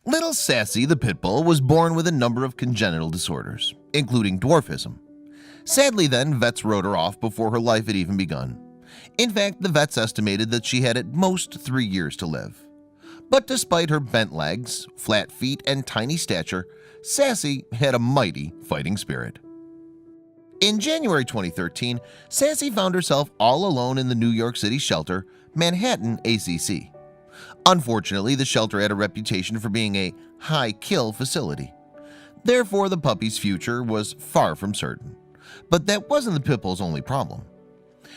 Little Sassy the pit bull was born with a number of congenital disorders, including dwarfism. Sadly then, vets wrote her off before her life had even begun. In fact, the vets estimated that she had at most 3 years to live. But despite her bent legs, flat feet, and tiny stature, Sassy had a mighty fighting spirit. In January 2013, Sassy found herself all alone in the New York City shelter, Manhattan ACC. Unfortunately, the shelter had a reputation for being a high-kill facility. Therefore, the puppy's future was far from certain. But that wasn't the pit bull's only problem.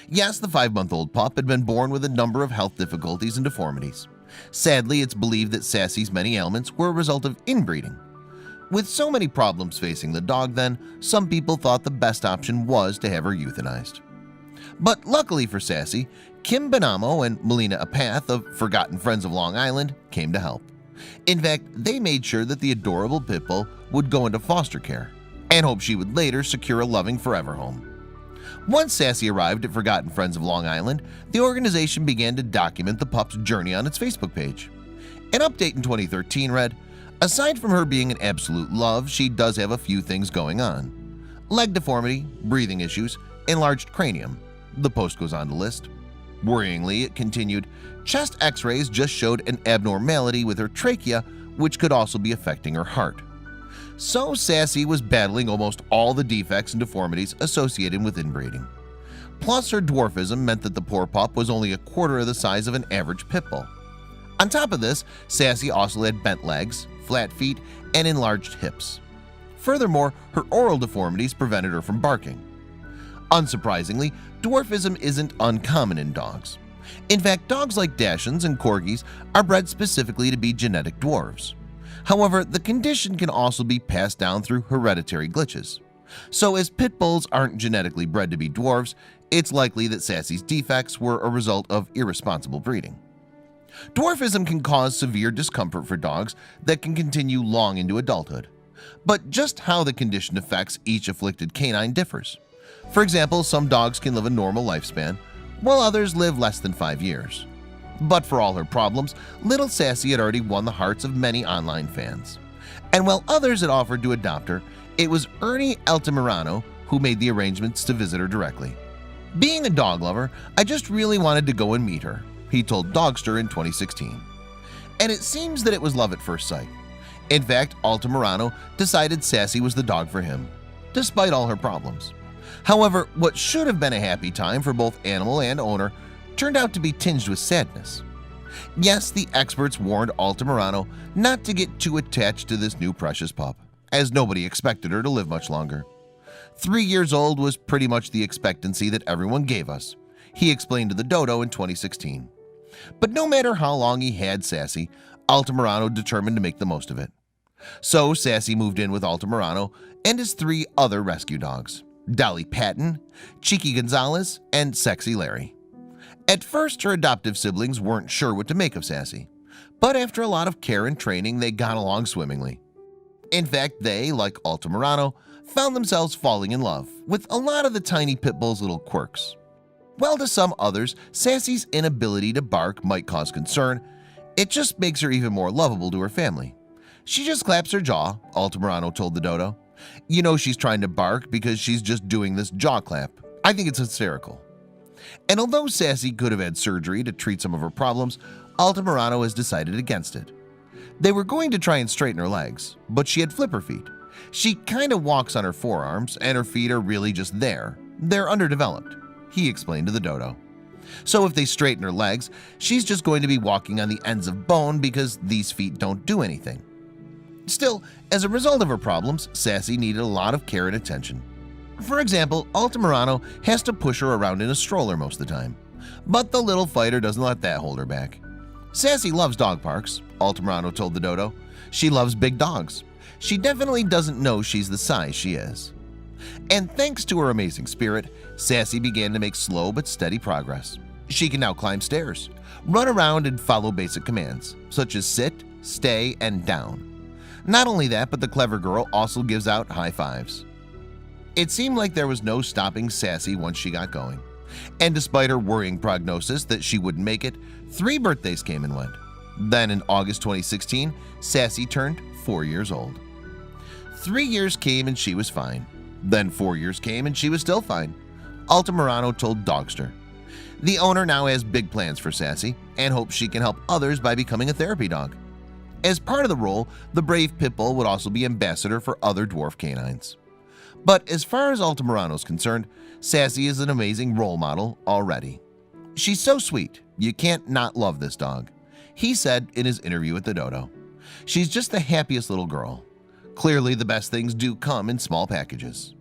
Yes, the 5-month-old pup had been born with a number of health difficulties and deformities. Sadly, it's believed that Sassy's many ailments were a result of inbreeding. With so many problems facing the dog then, some people thought the best option was to have her euthanized. But luckily for Sassy, Kim Benamo and Melina Apath of Forgotten Friends of Long Island came to help. In fact, they made sure that the adorable pit bull would go into foster care and hoped she would later secure a loving forever home. Once Sassy arrived at Forgotten Friends of Long Island, the organization began to document the pup's journey on its Facebook page. An update in 2013 read, "Aside from her being an absolute love, she does have a few things going on. Leg deformity, breathing issues, enlarged cranium." The post goes on to list. Worryingly, it continued, "Chest x-rays just showed an abnormality with her trachea, which could also be affecting her heart." So Sassy was battling almost all the defects and deformities associated with inbreeding. Plus, her dwarfism meant that the poor pup was only a quarter of the size of an average pit bull. On top of this, Sassy also had bent legs, flat feet, and enlarged hips. Furthermore, her oral deformities prevented her from barking. Unsurprisingly, dwarfism isn't uncommon in dogs. In fact, dogs like Dachshunds and Corgis are bred specifically to be genetic dwarves. However, the condition can also be passed down through hereditary glitches. So as pit bulls aren't genetically bred to be dwarves, it's likely that Sassy's defects were a result of irresponsible breeding. Dwarfism can cause severe discomfort for dogs that can continue long into adulthood. But just how the condition affects each afflicted canine differs. For example, some dogs can live a normal lifespan, while others live less than 5 years. But for all her problems, little Sassy had already won the hearts of many online fans. And while others had offered to adopt her, it was Ernie Altamirano who made the arrangements to visit her directly. "Being a dog lover, I just really wanted to go and meet her," he told Dogster in 2016. And it seems that it was love at first sight. In fact, Altamirano decided Sassy was the dog for him, despite all her problems. However, what should have been a happy time for both animal and owner turned out to be tinged with sadness. Yes, the experts warned Altamirano not to get too attached to this new precious pup, as nobody expected her to live much longer. 3 years old was pretty much the expectancy that everyone gave us, he explained to the Dodo in 2016. But no matter how long he had Sassy, Altamirano determined to make the most of it. So Sassy moved in with Altamirano and his 3 other rescue dogs, Dolly Patton, Cheeky Gonzalez, and Sexy Larry. At first, her adoptive siblings weren't sure what to make of Sassy, but after a lot of care and training, they got along swimmingly. In fact, they, like Altamirano, found themselves falling in love with a lot of the tiny pit bull's little quirks. While to some others, Sassy's inability to bark might cause concern, it just makes her even more lovable to her family. "She just claps her jaw," Altamirano told the Dodo. "You know she's trying to bark because she's just doing this jaw clap. I think it's hysterical." And although Sassy could have had surgery to treat some of her problems, Altamirano has decided against it. They were going to try and straighten her legs, but she had flipper feet. She kind of walks on her forearms, and her feet are really just there. They're underdeveloped, he explained to the Dodo. So if they straighten her legs, she's just going to be walking on the ends of bone because these feet don't do anything. Still, as a result of her problems, Sassy needed a lot of care and attention. For example, Altamirano has to push her around in a stroller most of the time, but the little fighter doesn't let that hold her back. Sassy loves dog parks, Altamirano told the Dodo. She loves big dogs. She definitely doesn't know she's the size she is. And thanks to her amazing spirit, Sassy began to make slow but steady progress. She can now climb stairs, run around, and follow basic commands, such as sit, stay, and down. Not only that, but the clever girl also gives out high fives. It seemed like there was no stopping Sassy once she got going. And despite her worrying prognosis that she wouldn't make it, 3 birthdays came and went. Then in August 2016, Sassy turned 4 years old. 3 years came and she was fine. Then 4 years came and she was still fine. Altamirano told Dogster. The owner now has big plans for Sassy and hopes she can help others by becoming a therapy dog. As part of the role, the brave pit bull would also be ambassador for other dwarf canines. But as far as Altamirano is concerned, Sassy is an amazing role model already. She's so sweet, you can't not love this dog. He said in his interview with the Dodo, "She's just the happiest little girl. Clearly the best things do come in small packages."